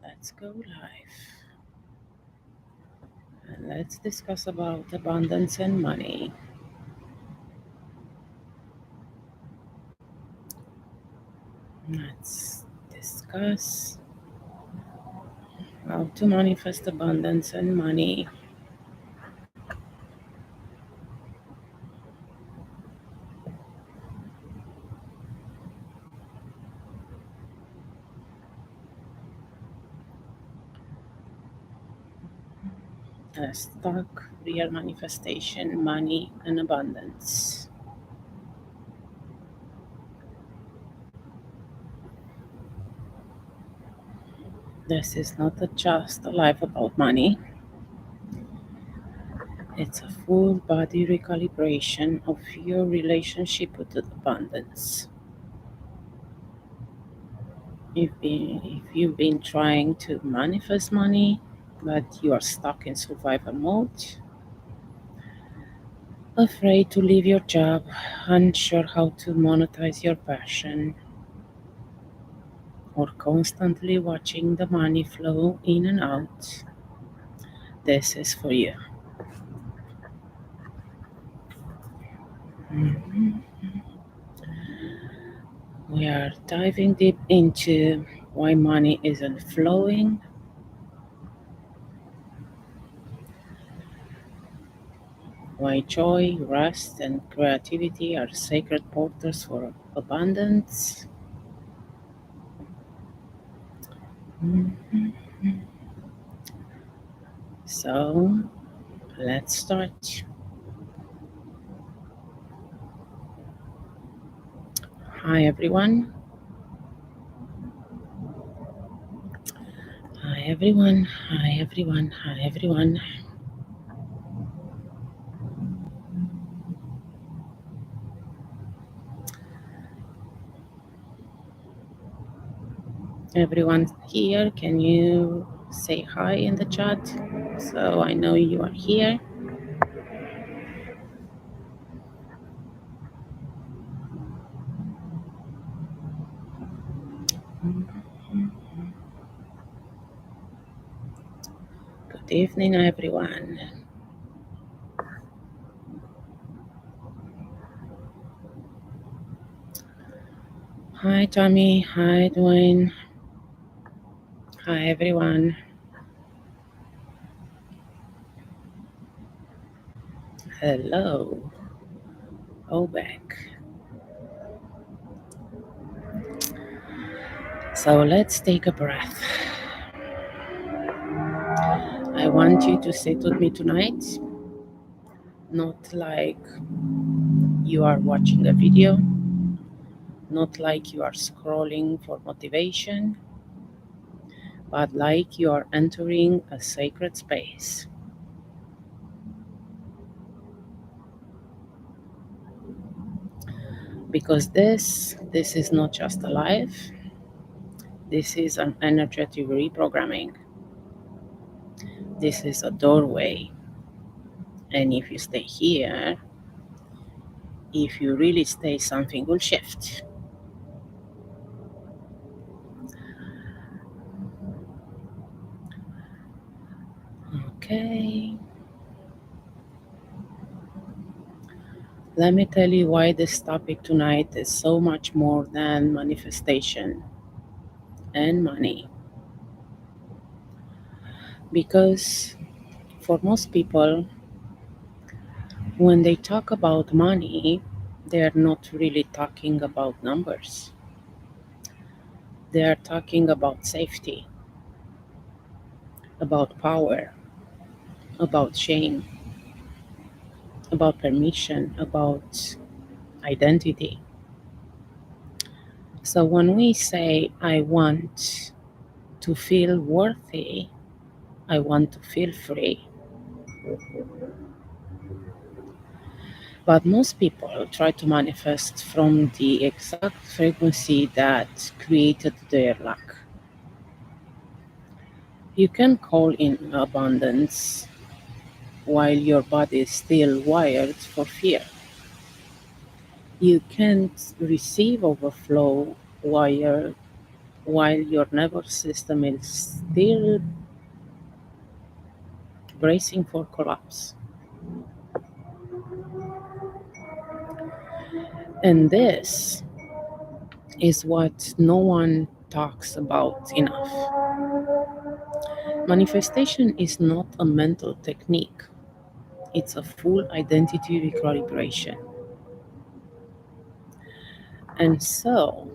Let's go live. And let's discuss about abundance and money. Let's discuss how to manifest abundance and money. Let's talk real manifestation, money, and abundance. This is not just a life about money. It's a full body recalibration of your relationship with abundance. If you've been trying to manifest money, but you are stuck in survival mode, afraid to leave your job, unsure how to monetize your passion, or constantly watching the money flow in and out, this is for you. We are diving deep into why money isn't flowing, why joy, rest, and creativity are sacred portals for abundance. So, let's start. Hi, everyone. Hi, everyone. Hi, everyone. Hi, everyone. Everyone here, can you say hi in the chat so I know you are here? Good evening, everyone. Hi, Tommy. Hi, Dwayne. Hi, everyone. Hello. Back. So let's take a breath. I want you to sit with me tonight, not like you are watching a video, not like you are scrolling for motivation, but like you are entering a sacred space. Because this is not just a life, this is an energetic reprogramming. This is a doorway. And if you stay here, if you really stay, something will shift. Okay. Let me tell you why this topic tonight is so much more than manifestation and money. Because for most people, when they talk about money, they are not really talking about numbers. They are talking about safety, about power, about shame, about permission, about identity. So when we say, I want to feel worthy, I want to feel free. But most people try to manifest from the exact frequency that created their lack. You can call in abundance while your body is still wired for fear. You can't receive overflow while your nervous system is still bracing for collapse. And this is what no one talks about enough. Manifestation is not a mental technique, it's a full identity recalibration. And so,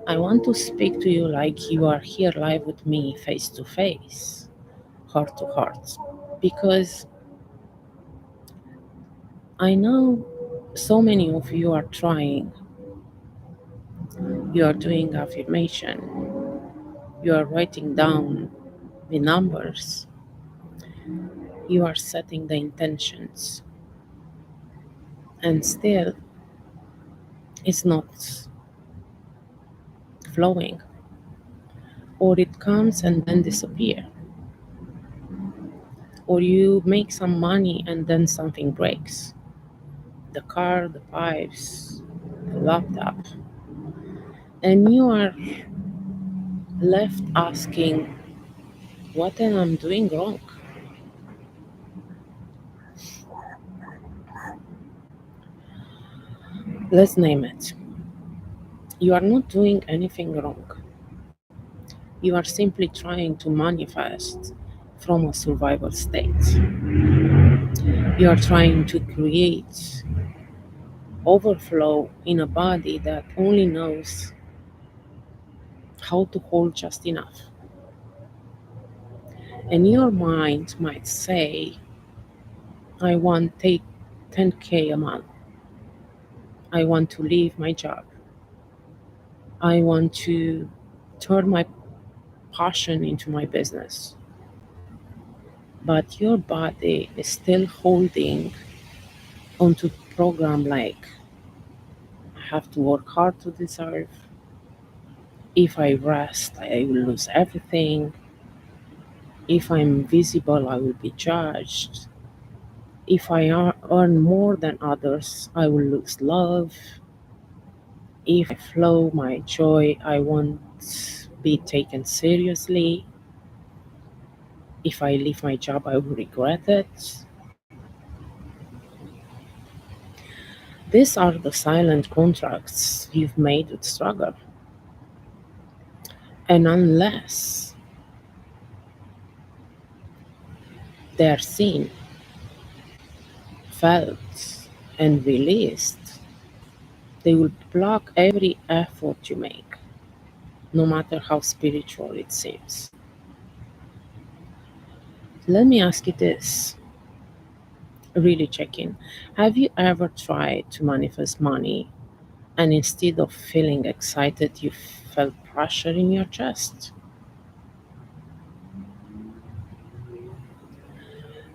I want to speak to you like you are here live with me, face to face, heart to heart. Because I know so many of you are trying, you are doing affirmation, you are writing down the numbers, you are setting the intentions, and still it's not flowing. Or it comes and then disappear. Or you make some money and then something breaks. The car, the pipes, the laptop. And you are left asking, what am I doing wrong? Let's name it. You are not doing anything wrong. You are simply trying to manifest from a survival state. You are trying to create overflow in a body that only knows how to hold just enough. And your mind might say, I want to take 10K a month. I want to leave my job. I want to turn my passion into my business. But your body is still holding onto program like I have to work hard to deserve. If I rest, I will lose everything. If I'm visible, I will be judged. If I earn more than others, I will lose love. If I flow my joy, I won't be taken seriously. If I leave my job, I will regret it. These are the silent contracts you've made with struggle. And unless they are seen, felt, and released, they will block every effort you make, no matter how spiritual it seems. Let me ask you this, really check in. Have you ever tried to manifest money and instead of feeling excited, you felt pressure in your chest?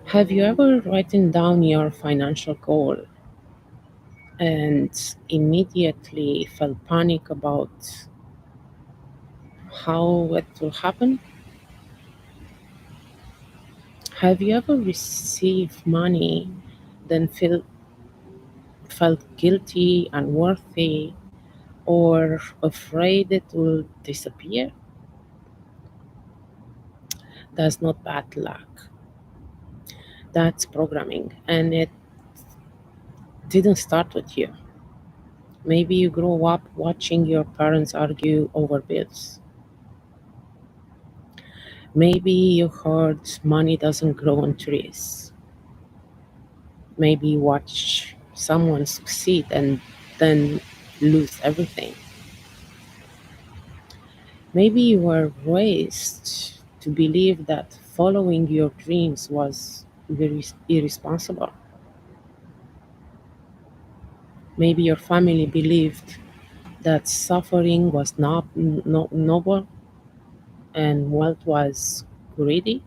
Have you ever written down your financial goal and immediately felt panic about how it will happen? Have you ever received money then felt guilty, unworthy, or afraid it will disappear? That's not bad luck. That's programming, and it didn't start with you. Maybe you grew up watching your parents argue over bills. Maybe you heard money doesn't grow on trees. Maybe you watch someone succeed and then lose everything. Maybe you were raised to believe that following your dreams was very irresponsible. Maybe your family believed that suffering was not noble and wealth was greedy.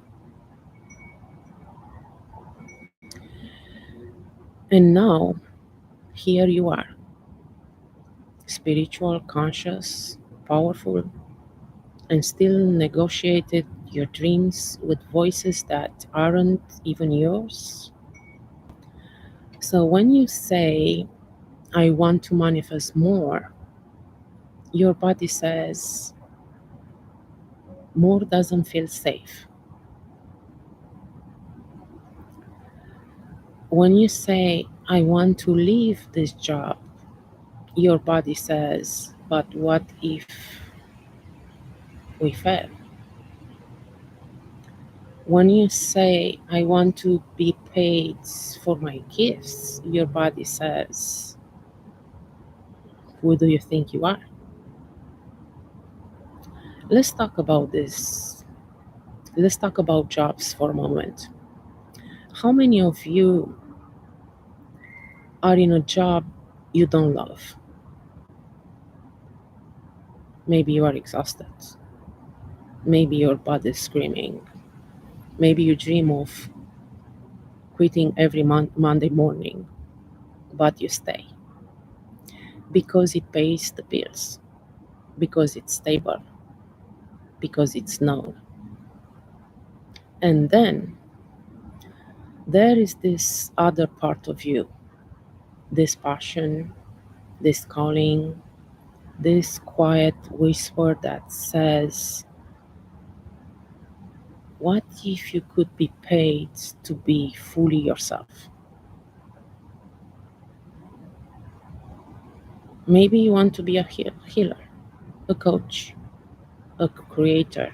And now, here you are, spiritual, conscious, powerful, and still negotiated your dreams with voices that aren't even yours. So when you say, I want to manifest more, your body says, more doesn't feel safe. When you say, I want to leave this job, your body says, but what if we fail? When you say, I want to be paid for my gifts, your body says, who do you think you are? Let's talk about this. Let's talk about jobs for a moment. How many of you are in a job you don't love? Maybe you are exhausted. Maybe your body is screaming. Maybe you dream of quitting every Monday morning, but you stay because it pays the bills, because it's stable, because it's known. And then there is this other part of you, this passion, this calling, this quiet whisper that says, what if you could be paid to be fully yourself? Maybe you want to be a healer, a coach, a creator.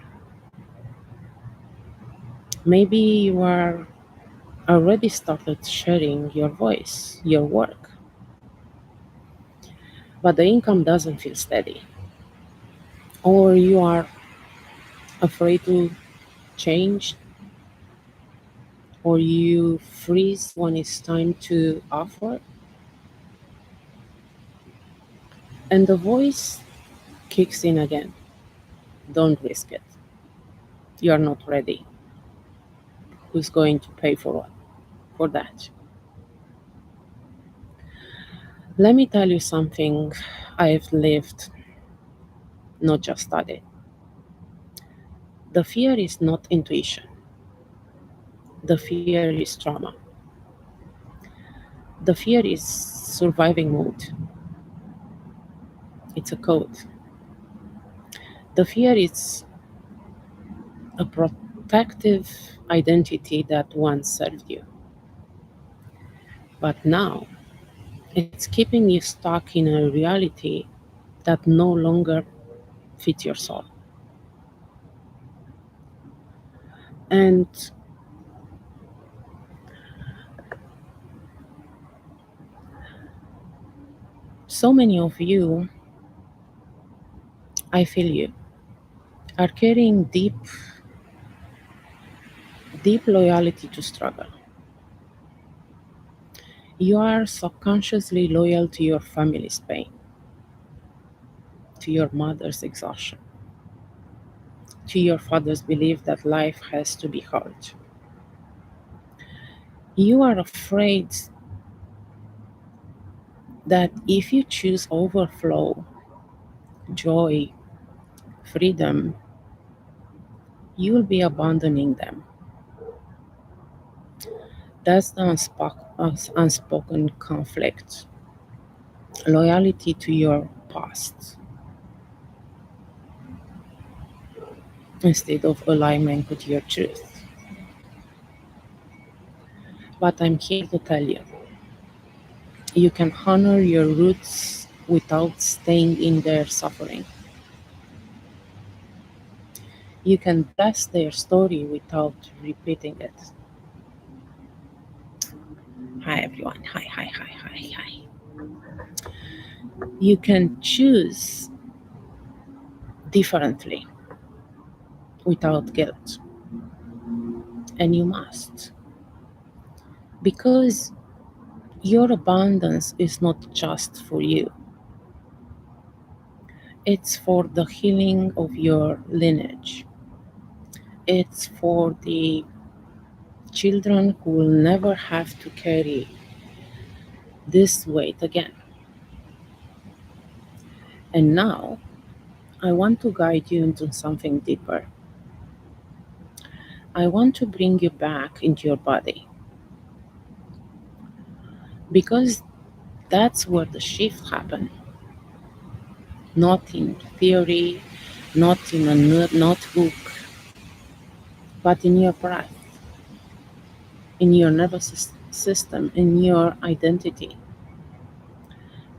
Maybe you are already started sharing your voice, your work, but the income doesn't feel steady, or you are afraid to change, or you freeze when it's time to offer, and the voice kicks in again. Don't risk it. You are not ready. Who's going to pay for what? For that? Let me tell you something I've lived, not just studied. The fear is not intuition. The fear is trauma. The fear is surviving mode. It's a code. The fear is a protective identity that once served you. But now it's keeping you stuck in a reality that no longer fits your soul. And so many of you, I feel you, are carrying deep loyalty to struggle. You are subconsciously loyal to your family's pain, to your mother's exhaustion, to your father's belief that life has to be hard. You are afraid that if you choose overflow, joy, freedom, you will be abandoning them. That's the unspoken conflict. Loyalty to your past instead of alignment with your truth. But I'm here to tell you, you can honor your roots without staying in their suffering. You can bless their story without repeating it. Hi everyone. Hi. You can choose differently without guilt. And you must. Because your abundance is not just for you, it's for the healing of your lineage. It's for the children who will never have to carry this weight again. And now, I want to guide you into something deeper. I want to bring you back into your body because that's where the shift happened. Not in theory, not in a notebook, but in your breath, in your nervous system, in your identity.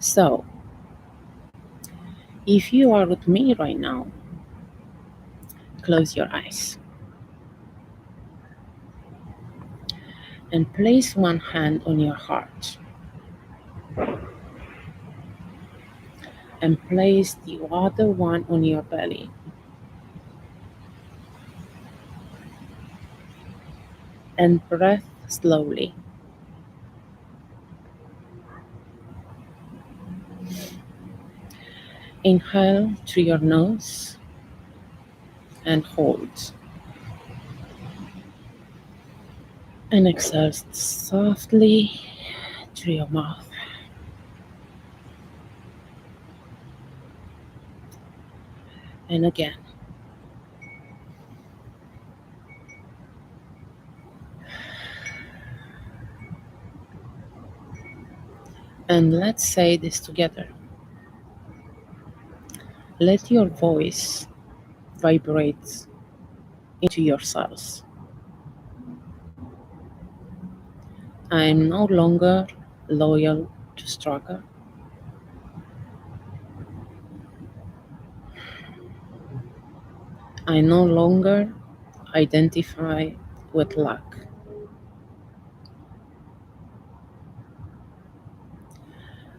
So, if you are with me right now, close your eyes and place one hand on your heart and place the other one on your belly. And breathe slowly. Inhale through your nose and hold. And exhale softly through your mouth. And again. And let's say this together. Let your voice vibrate into your cells. I am no longer loyal to struggle. I no longer identify with lack.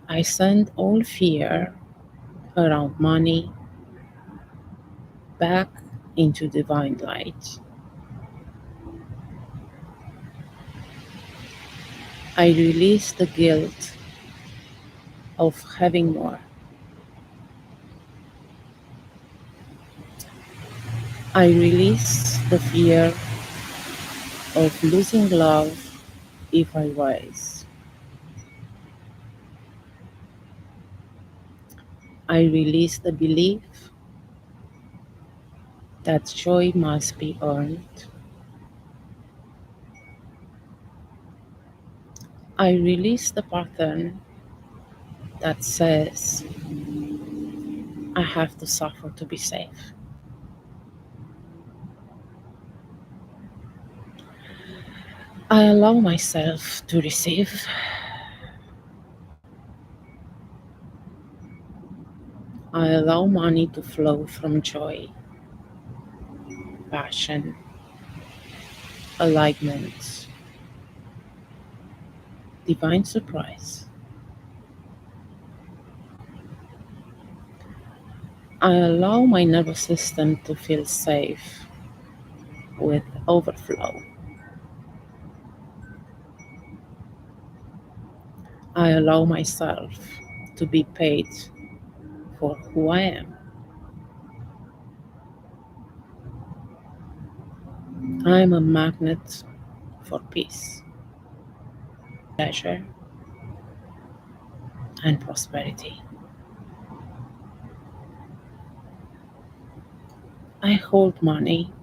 I send all fear around money back into divine light. I release the guilt of having more. I release the fear of losing love if I rise. I release the belief that joy must be earned. I release the pattern that says I have to suffer to be safe. I allow myself to receive. I allow money to flow from joy, passion, alignment, divine surprise. I allow my nervous system to feel safe with overflow. I allow myself to be paid for who I am. I am a magnet for peace, pleasure, and prosperity. I hold money.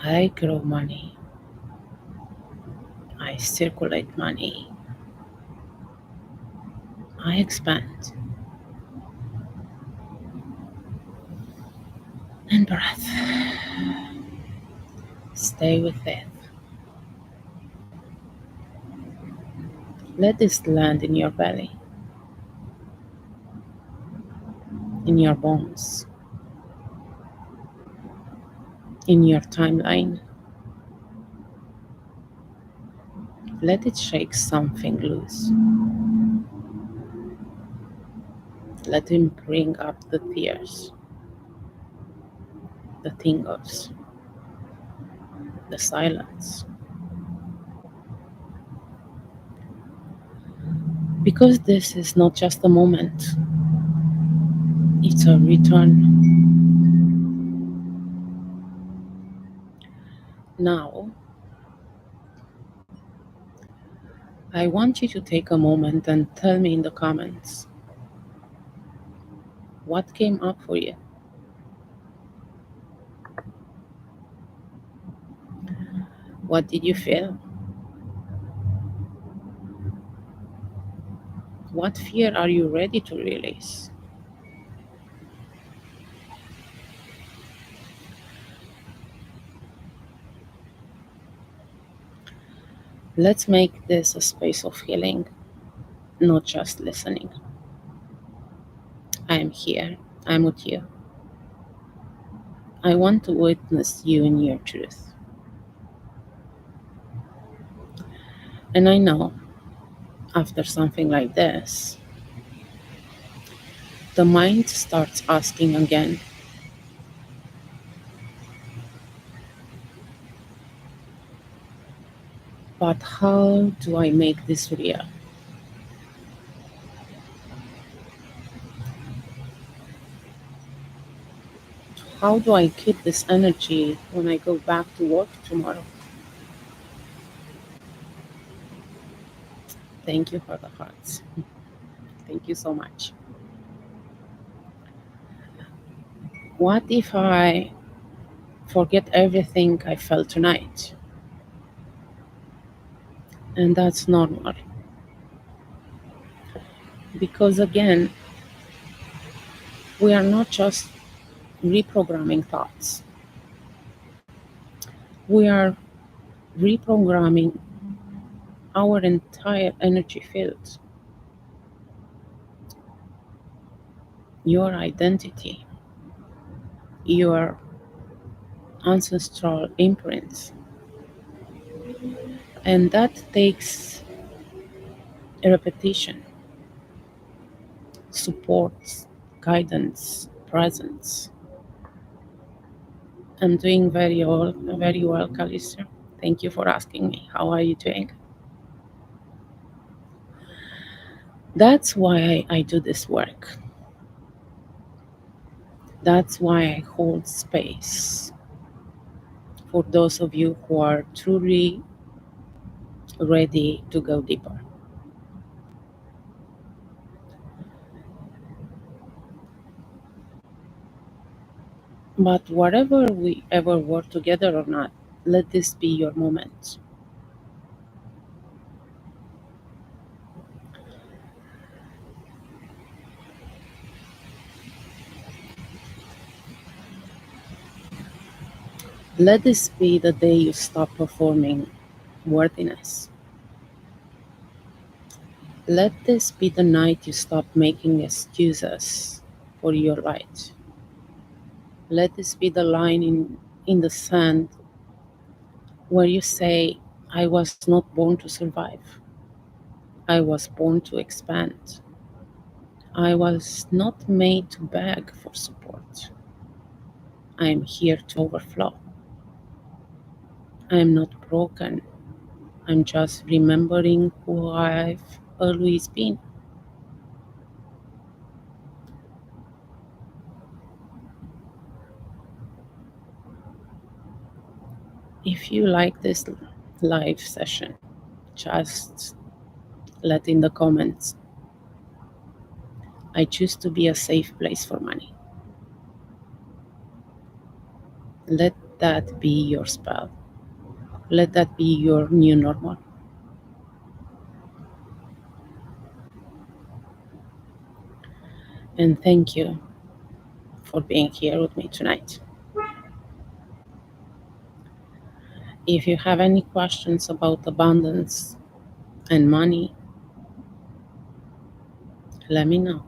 I grow money. I circulate money. I expand. And breath. Stay with it. Let this land in your belly, in your bones, in your timeline. Let it shake something loose. Let him bring up the tears, the tingles, the silence. Because this is not just a moment, it's a return. Now, I want you to take a moment and tell me in the comments what came up for you. What did you feel? What fear are you ready to release? Let's make this a space of healing, not just listening. I am here. I'm with you. I want to witness you in your truth. And I know after something like this, the mind starts asking again, but how do I make this real? How do I keep this energy when I go back to work tomorrow? Thank you for the hearts. Thank you so much. What if I forget everything I felt tonight? And that's normal. Because again, we are not just reprogramming thoughts, we are reprogramming our entire energy field, your identity, your ancestral imprints. And that takes repetition, support, guidance, presence. I'm doing very well, Calista. Thank you for asking me. How are you doing? That's why I do this work. That's why I hold space for those of you who are truly ready to go deeper. But whatever we ever work together or not, let this be your moment. Let this be the day you stop performing worthiness. Let this be the night you stop making excuses for your light. Let this be the line in the sand where you say, I was not born to survive. I was born to expand. I was not made to beg for support. I am here to overflow. I am not broken. I'm just remembering who I've always been. If you like this live session, just let in the comments. I choose to be a safe place for money. Let that be your spell. Let that be your new normal. And thank you for being here with me tonight. If you have any questions about abundance and money, let me know.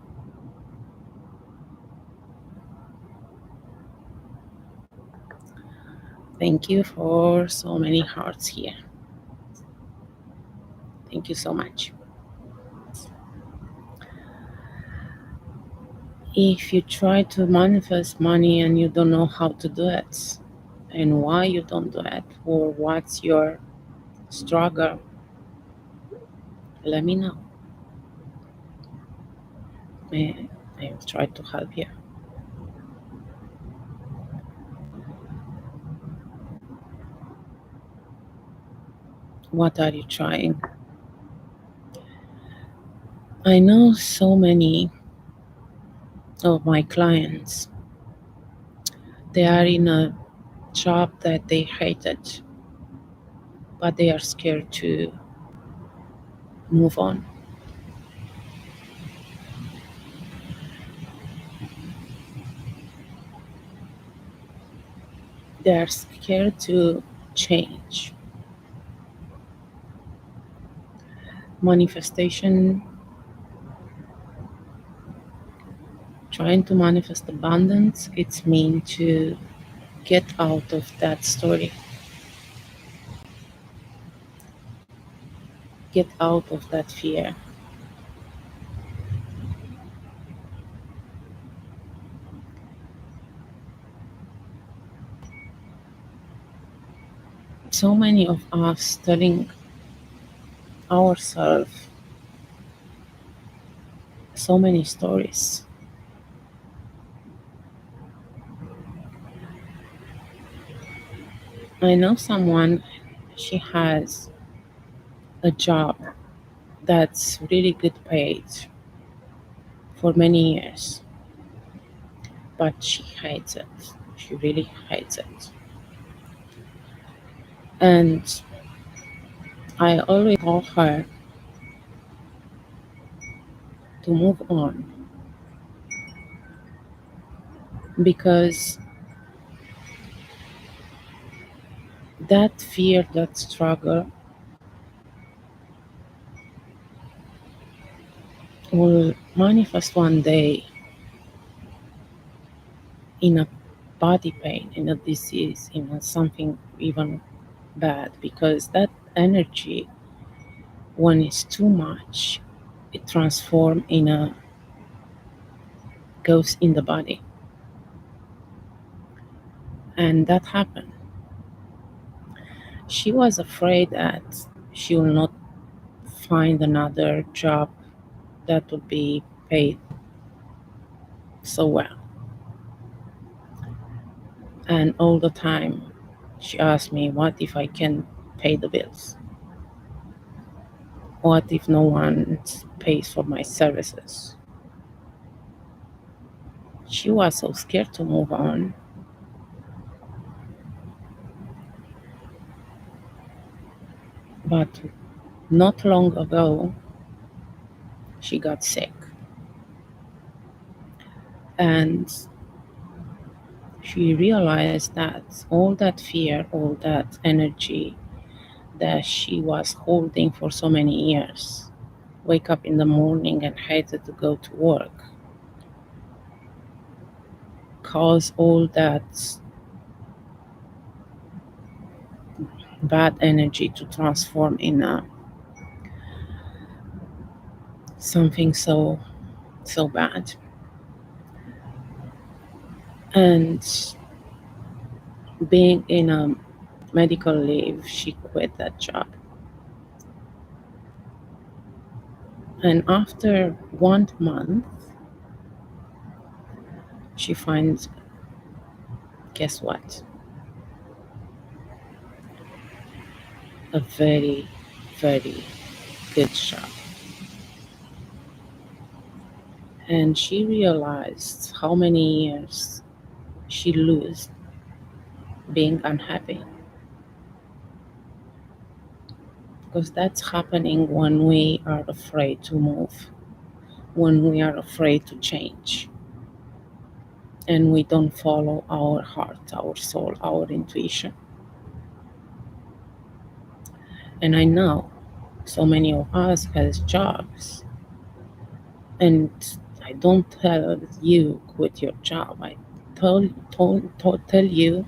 Thank you for so many hearts here. Thank you so much. If you try to manifest money and you don't know how to do it and why you don't do it or what's your struggle, let me know. I will try to help you. What are you trying? I know so many of my clients, they are in a job that they hated, but they are scared to move on. They are scared to change. Manifestation, trying to manifest abundance, it's mean to get out of that story, get out of that fear. So many of us telling ourselves so many stories. I know someone, she has a job that's really good paid for many years, but she hates it. She really hates it. And I always told her to move on because that fear, that struggle will manifest one day in a body pain, in a disease, in a something even bad, because that energy, when it's too much, it transforms in a goes in the body. And that happened. She was afraid that she will not find another job that would be paid so well. And all the time she asked me, what if I can pay the bills? What if no one pays for my services? She was so scared to move on. But not long ago, she got sick. And she realized that all that fear, all that energy that she was holding for so many years, wake up in the morning and hated to go to work, cause all that bad energy to transform in something so bad. And being in a medical leave, she quit that job. And after 1 month, she finds, guess what? A very, very good job. And she realized how many years she lost being unhappy. Because that's happening when we are afraid to move, when we are afraid to change, and we don't follow our heart, our soul, our intuition. And I know so many of us has jobs, and I don't tell you quit your job. I tell you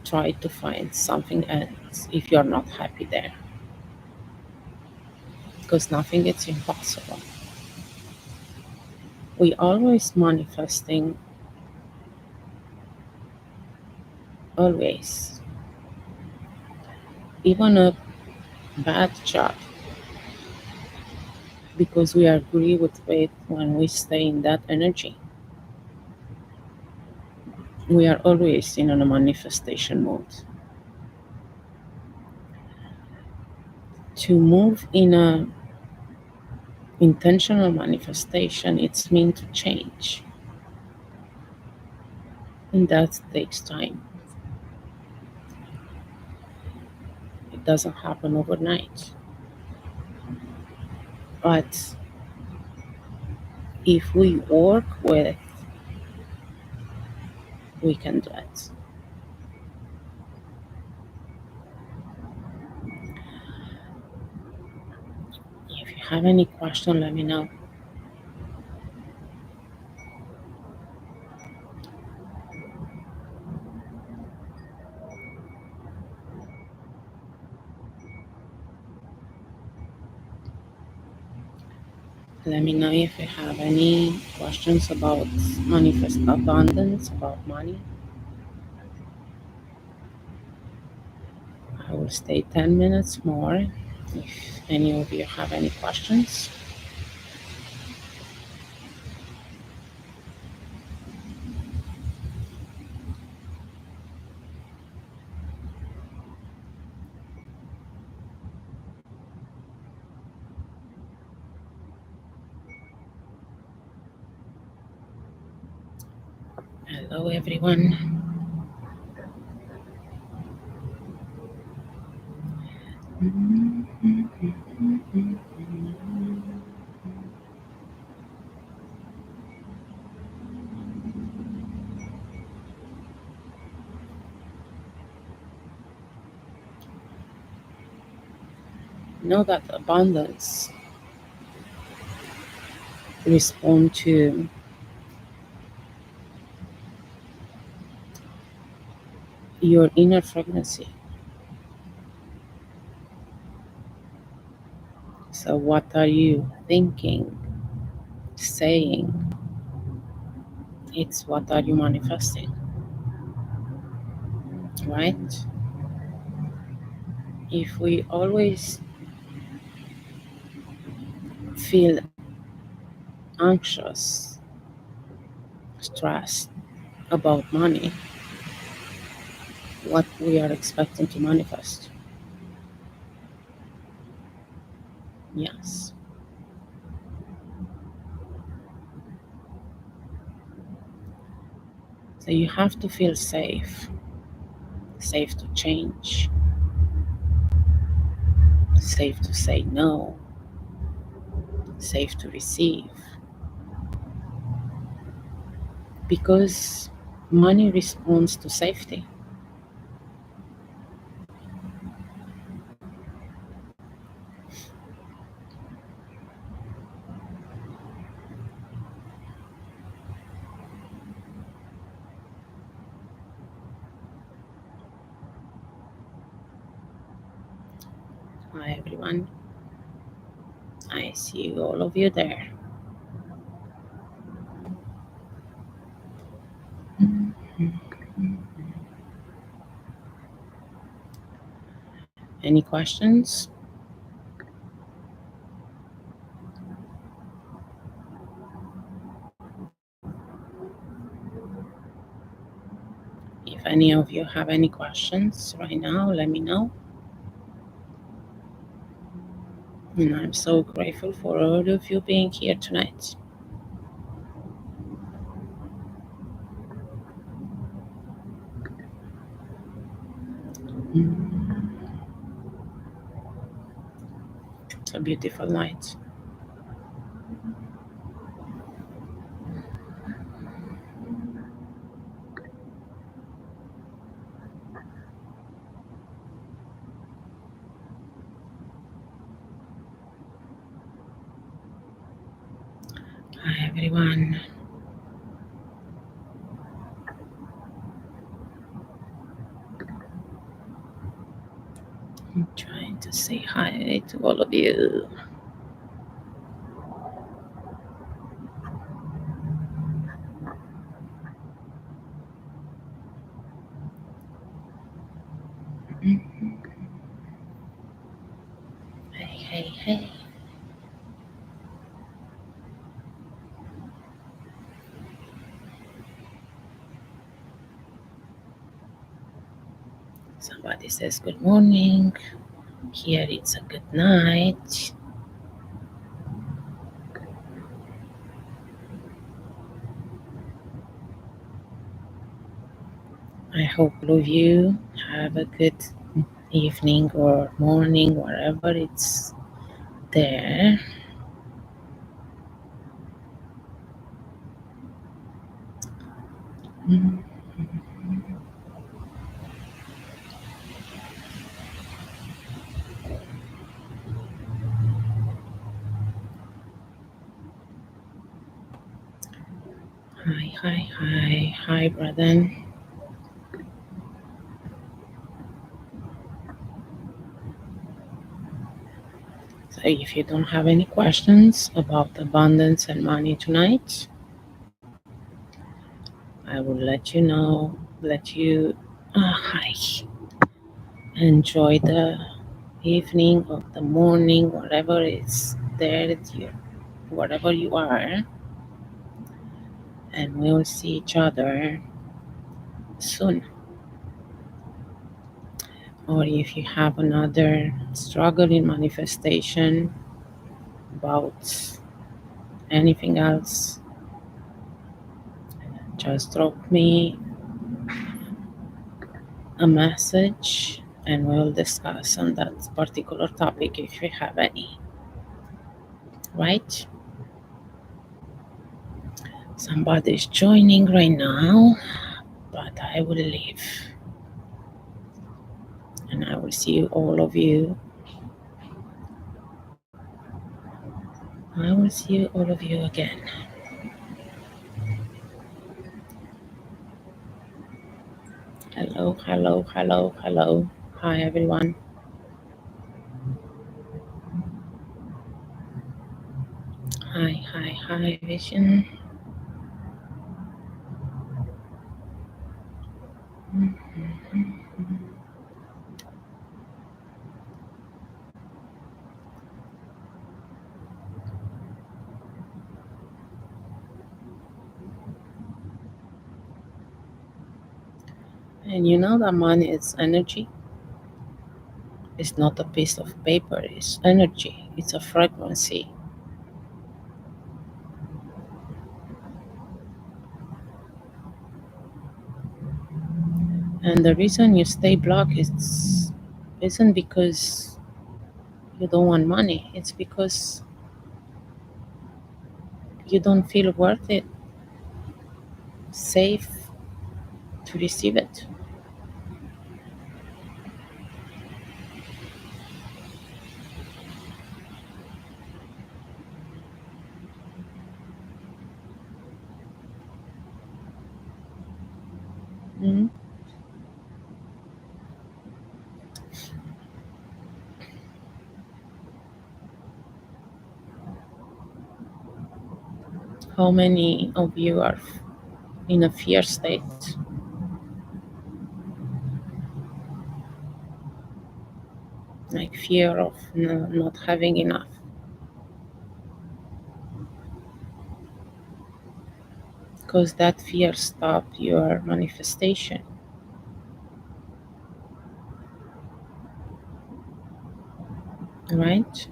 try to find something else if you're not happy there, because nothing is impossible. We always manifesting, always. Even a bad job, because we agree with it when we stay in that energy. We are always in a manifestation mode. To move in a intentional manifestation, it's mean to change, and that takes time. It doesn't happen overnight, but if we work with it, we can do it. If you have any question, let me know. Let me know if you have any questions about manifest abundance, about money. I will stay 10 minutes more if any of you have any questions. Hello, everyone. Know that abundance responds to your inner frequency. So what are you thinking, saying? It's what are you manifesting, right? If we always feel anxious, stressed about money, what we are expecting to manifest? Yes. So you have to feel safe, safe to change, safe to say no, safe to receive. Because money responds to safety. Hi, everyone. I see all of you there. Any questions? If any of you have any questions right now, let me know. And I'm so grateful for all of you being here tonight. It's a beautiful night. Hi, everyone. say hi to all of you. Hey, hey, hey. Somebody says good morning. Here it's a good night. I hope all of you have a good evening or morning, wherever it's there. Hi, hi, hi. Hi, brother. So if you don't have any questions about abundance and money tonight, I will let you know, hi, enjoy the evening or the morning, whatever is there, wherever you are, and we'll see each other soon. Or if you have another struggle in manifestation about anything else, just drop me a message and we'll discuss on that particular topic if you have any. Right? Somebody's joining right now, but I will leave. And I will see all of you. I will see all of you again. Hello, hello, hello, hello. Hi, everyone. Hi, hi, hi, Vision. And you know that money is energy. It's not a piece of paper, it's energy. It's a frequency. And the reason you stay blocked isn't because you don't want money. It's because you don't feel worth it, safe to receive it. Mm. How many of you are in a fear state? Like fear of not having enough? Because that fear stops your manifestation, right?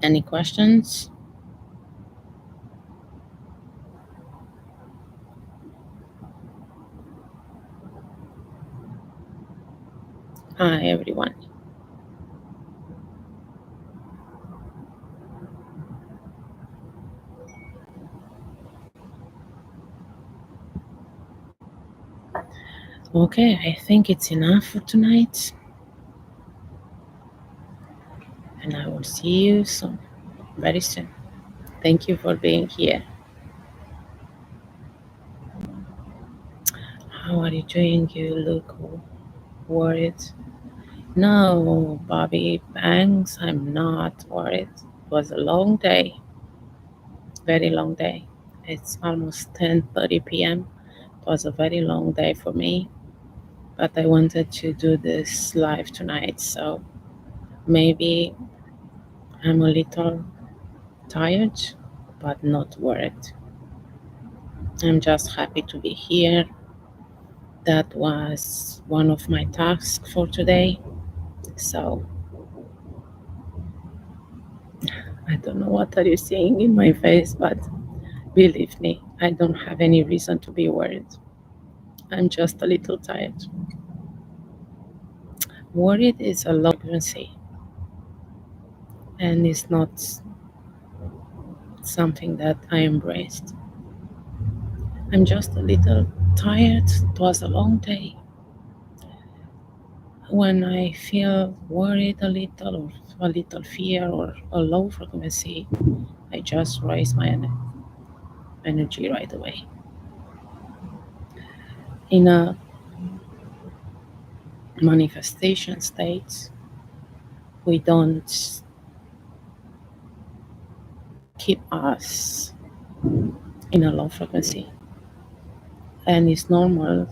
Any questions? Hi, everyone. Okay, I think it's enough for tonight, and I will see you soon, very soon. Thank you for being here. How are you doing? You look worried. No, Bobby, thanks. I'm not worried. It was a long day, very long day. It's almost 10:30 p.m. It was a very long day for me, but I wanted to do this live tonight, so maybe I'm a little tired, but not worried. I'm just happy to be here. That was one of my tasks for today. So I don't know what are you seeing in my face, but believe me, I don't have any reason to be worried. I'm just a little tired. Worried is a low frequency and it's not something that I embraced. I'm just a little tired. It was a long day. When I feel worried a little or a little fear or a low frequency, I just raise my energy right away. In a manifestation state, we don't keep us in a low frequency. And it's normal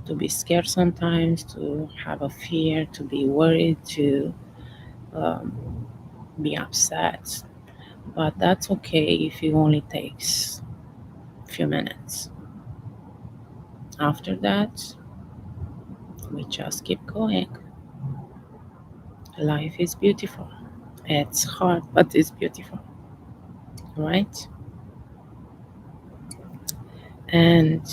to be scared sometimes, to have a fear, to be worried, to um, be upset. But that's okay if it only takes a few minutes. After that, we just keep going. Life is beautiful. It's hard, but it's beautiful, right? And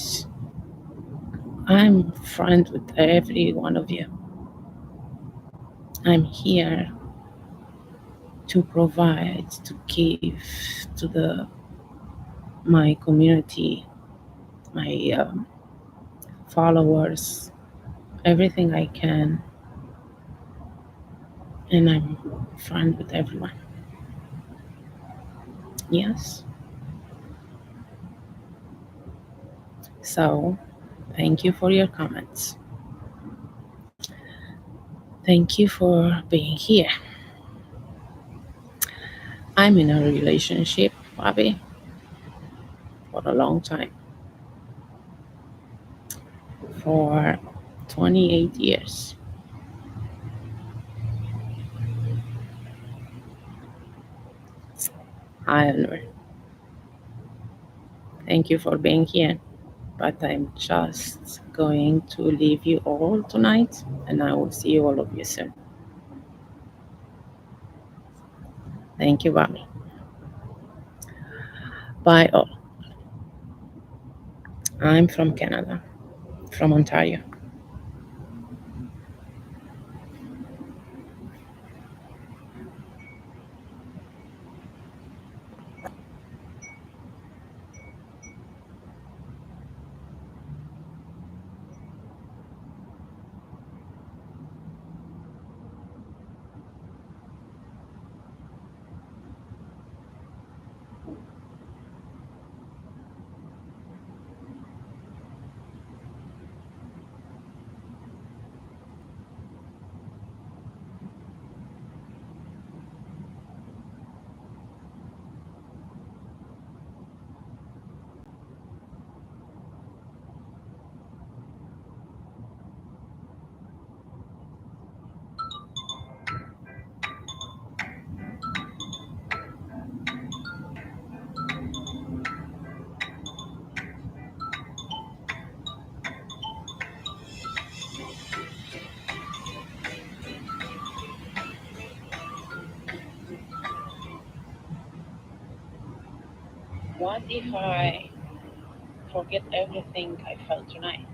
I'm friend with every one of you. I'm here to provide, to give to the my community, my followers, everything I can, and I'm friend with everyone. Yes. So, thank you for your comments. Thank you for being here. I'm in a relationship, Bobby, for a long time, for 28 years. I honor. Thank you for being here. But I'm just going to leave you all tonight, and I will see all of you soon. Thank you, Bobby. Bye all. I'm from Canada, from Ontario. What if I forget everything I felt tonight?